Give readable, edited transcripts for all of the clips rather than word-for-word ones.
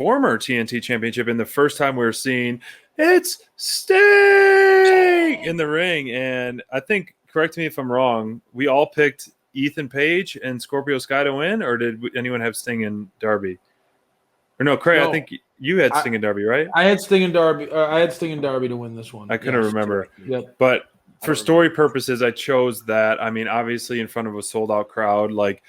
former TNT championship, and the first time we were seeing it's Sting in the ring. And I think, correct me if I'm wrong, we all picked Ethan Page and Scorpio Sky to win, or did anyone have Sting and Darby? Or no, Craig, I think you had Sting and Darby, right? I had Sting and Darby. I had Sting and Darby to win this one. I couldn't remember. Yep. But for story purposes, I chose that. I mean, obviously in front of a sold-out crowd, like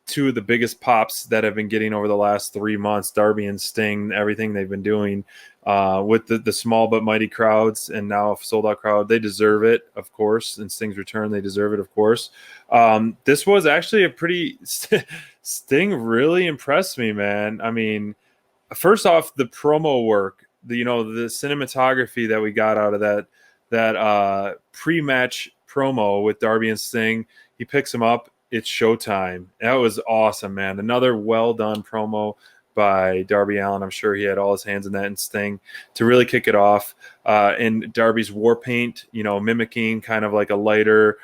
two of the biggest pops that have been getting over the last 3 months, Darby and Sting, everything they've been doing with the small but mighty crowds, and now a sold-out crowd. They deserve it, of course. In Sting's return, they deserve it, of course. This was actually a pretty – Sting really impressed me, man. I mean, first off, the promo work, the cinematography that we got out of that pre-match promo with Darby and Sting. He picks him up. It's showtime. That was awesome, man. Another well-done promo by Darby Allin. I'm sure he had all his hands in that, and Sting to really kick it off. And Darby's war paint, mimicking kind of like a lighter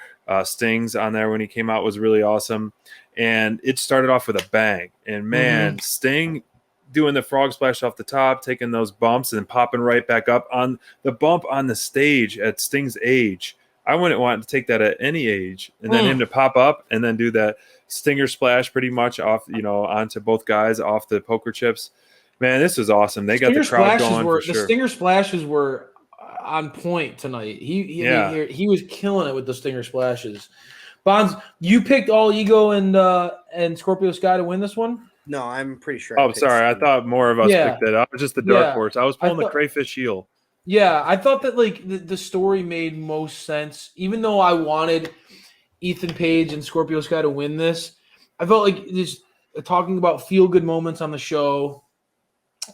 Stings on there when he came out was really awesome. And it started off with a bang. And, man, Sting doing the frog splash off the top, taking those bumps and popping right back up on the bump on the stage at Sting's age. I wouldn't want to take that at any age, and then him to pop up and then do that stinger splash pretty much off, onto both guys off the poker chips. Man, this is awesome. They got the crowd going for sure. The stinger splashes were on point tonight. He was killing it with the stinger splashes. Bonds, you picked All Ego and Scorpio Sky to win this one? No, I'm pretty sure. Oh, sorry. I thought more of us picked that. I was just the dark horse. I was pulling the crayfish heel. Yeah, I thought that the story made most sense. Even though I wanted Ethan Page and Scorpio Sky to win this, I felt like just talking about feel-good moments on the show.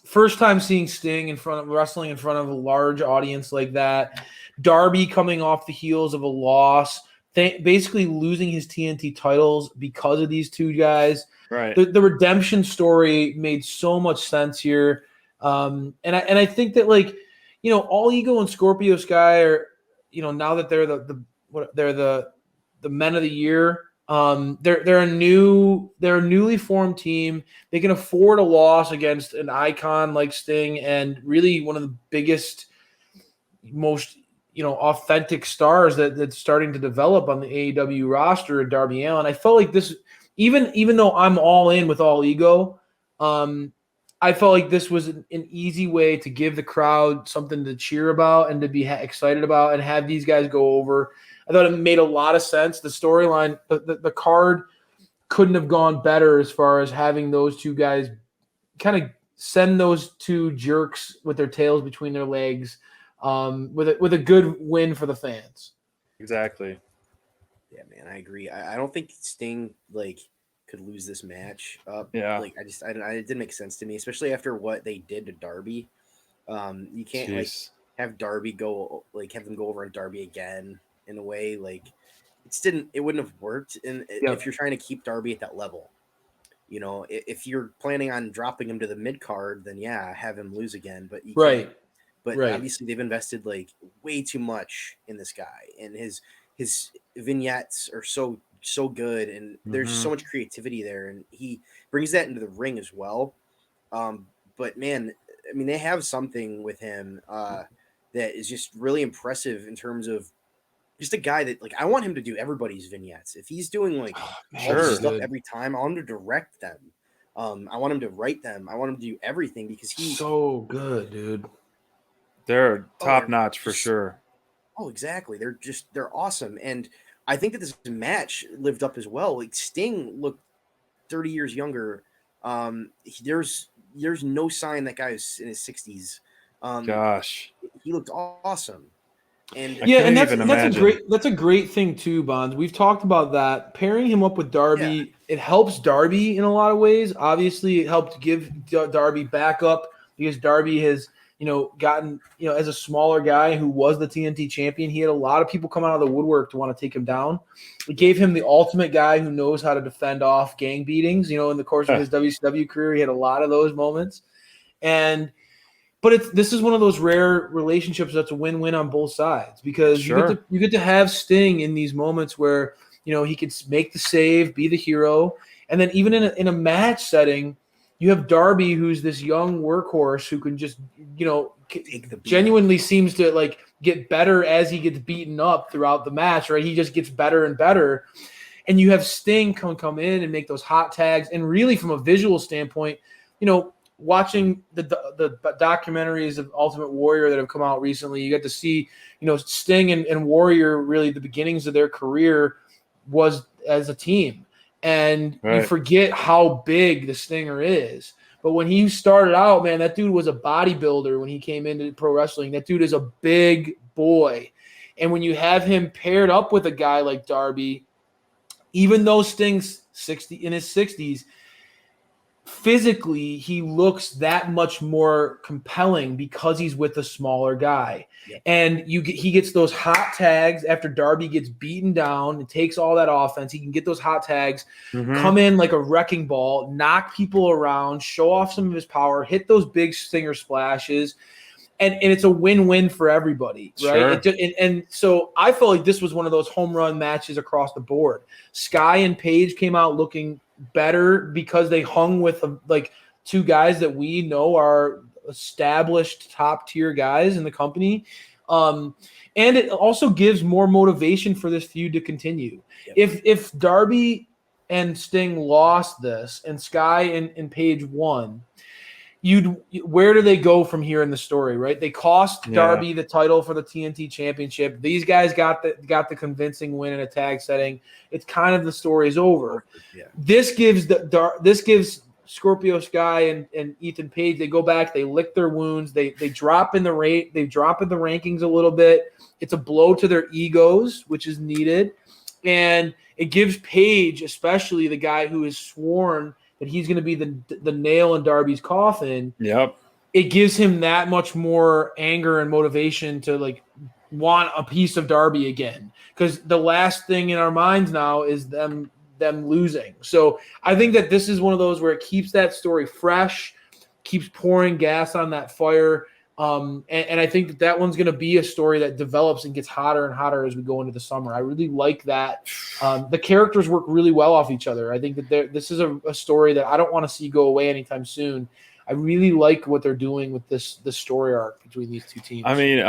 First time seeing Sting wrestling in front of a large audience like that. Darby coming off the heels of a loss, basically losing his TNT titles because of these two guys. Right. The redemption story made so much sense here, and I think that All Ego and Scorpio Sky are, now that they're the men of the year. They're a newly formed team. They can afford a loss against an icon like Sting and really one of the biggest, most authentic stars that's starting to develop on the AEW roster, Darby Allin. I felt like this, even though I'm all in with All Ego, I felt like this was an easy way to give the crowd something to cheer about and to be excited about and have these guys go over. I thought it made a lot of sense. The storyline, the card couldn't have gone better as far as having those two guys kind of send those two jerks with their tails between their legs with a good win for the fans. Exactly. Yeah, man, I agree. I don't think Sting could lose this match up. Yeah. It didn't make sense to me, especially after what they did to Darby. You can't have Darby have them go over on Darby again in a way it wouldn't have worked. And if you're trying to keep Darby at that level, if you're planning on dropping him to the mid card, then have him lose again. But you can't. But obviously they've invested way too much in this guy, and his vignettes are so good, and there's so much creativity there, and he brings that into the ring as well. But man, I mean, they have something with him that is just really impressive in terms of just a guy that I want him to do everybody's vignettes. If he's doing all this stuff every time, I want him to direct them. I want him to write them. I want him to do everything because he's so good, dude. They're top notch for sure. Oh, exactly. They're awesome. And I think that this match lived up as well. Sting looked 30 years younger. There's no sign that guy is in his 60s. Gosh, he looked awesome. And that's a great thing too, Bonds. We've talked about that. Pairing him up with Darby, it helps Darby in a lot of ways. Obviously, it helped give Darby backup because Darby has gotten, as a smaller guy who was the TNT champion, he had a lot of people come out of the woodwork to want to take him down. It gave him the ultimate guy who knows how to defend off gang beatings. In the course of his WCW career, he had a lot of those moments. But this is one of those rare relationships that's a win-win on both sides because you get to have Sting in these moments where, he could make the save, be the hero. And then even in a match setting, You have Darby, who's this young workhorse who can just, genuinely seems to like get better as he gets beaten up throughout the match, right? He just gets better and better. And you have Sting come in and make those hot tags. And really, from a visual standpoint, watching the documentaries of Ultimate Warrior that have come out recently, you get to see, Sting and Warrior, really the beginnings of their career was as a team. And you forget how big the Stinger is. But when he started out, man, that dude was a bodybuilder when he came into pro wrestling. That dude is a big boy. And when you have him paired up with a guy like Darby, even though Sting's in his 60s, physically he looks that much more compelling because he's with a smaller guy. Yeah. And he gets those hot tags after Darby gets beaten down and takes all that offense. He can get those hot tags, come in like a wrecking ball, knock people around, show off some of his power, hit those big Stinger splashes. And it's a win-win for everybody, right? Sure. And so I felt like this was one of those home run matches across the board. Sky and Paige came out looking better because they hung with like two guys that we know are established top-tier guys in the company. And it also gives more motivation for this feud to continue. Yep. If Darby and Sting lost this and Sky and Paige won, where do they go from here in the story, right? They cost Darby the title for the TNT Championship. These guys got the convincing win in a tag setting. It's kind of the story's over. Yeah. This gives Scorpio Sky and Ethan Page. They go back, they lick their wounds, they drop in the rate, they drop in the rankings a little bit. It's a blow to their egos, which is needed, and it gives Page, especially the guy who is sworn that he's going to be the nail in Darby's coffin. Yep. It gives him that much more anger and motivation to like want a piece of Darby again. Because the last thing in our minds now is them losing. So I think that this is one of those where it keeps that story fresh, keeps pouring gas on that fire. And I think that one's going to be a story that develops and gets hotter and hotter as we go into the summer. I really like that. The characters work really well off each other. I think that this is a story that I don't want to see go away anytime soon. I really like what they're doing with this story arc between these two teams. I mean,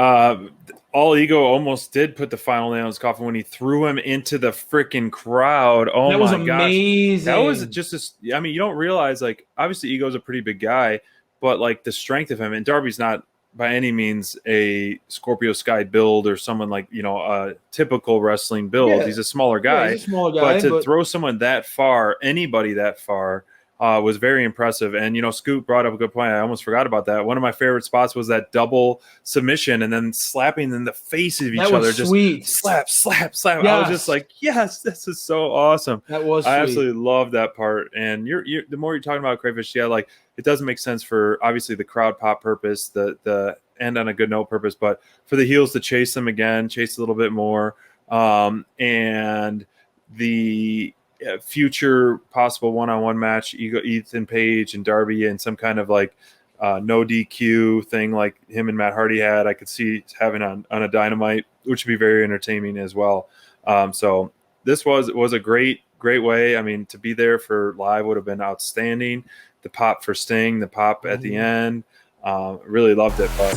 All Ego almost did put the final nail in his coffin when he threw him into the freaking crowd. Oh, that was amazing. That was just you don't realize, like, obviously Ego's a pretty big guy, but like the strength of him, and Darby's not by any means a Scorpio Sky build or someone like, a typical wrestling build. Yeah. He's a smaller guy. He's a small guy. But to throw someone that far, anybody that far, was very impressive. And, Scoot brought up a good point. I almost forgot about that. One of my favorite spots was that double submission and then slapping in the face of each other. Just sweet. Slap, slap, slap. Yes. I was just like, yes, this is so awesome. That was I absolutely love that part. And you're the more you're talking about Crayfish, like, it doesn't make sense for obviously the crowd pop purpose, the end on a good note purpose, but for the heels to chase them again, chase a little bit more, and the future possible one-on-one match, Ethan Page and Darby, and some kind of like no DQ thing like him and Matt Hardy had, I could see having on a Dynamite, which would be very entertaining as well. So this was a great way. I mean, to be there for live would have been outstanding. The pop for Sting, the pop at the end, really loved it. But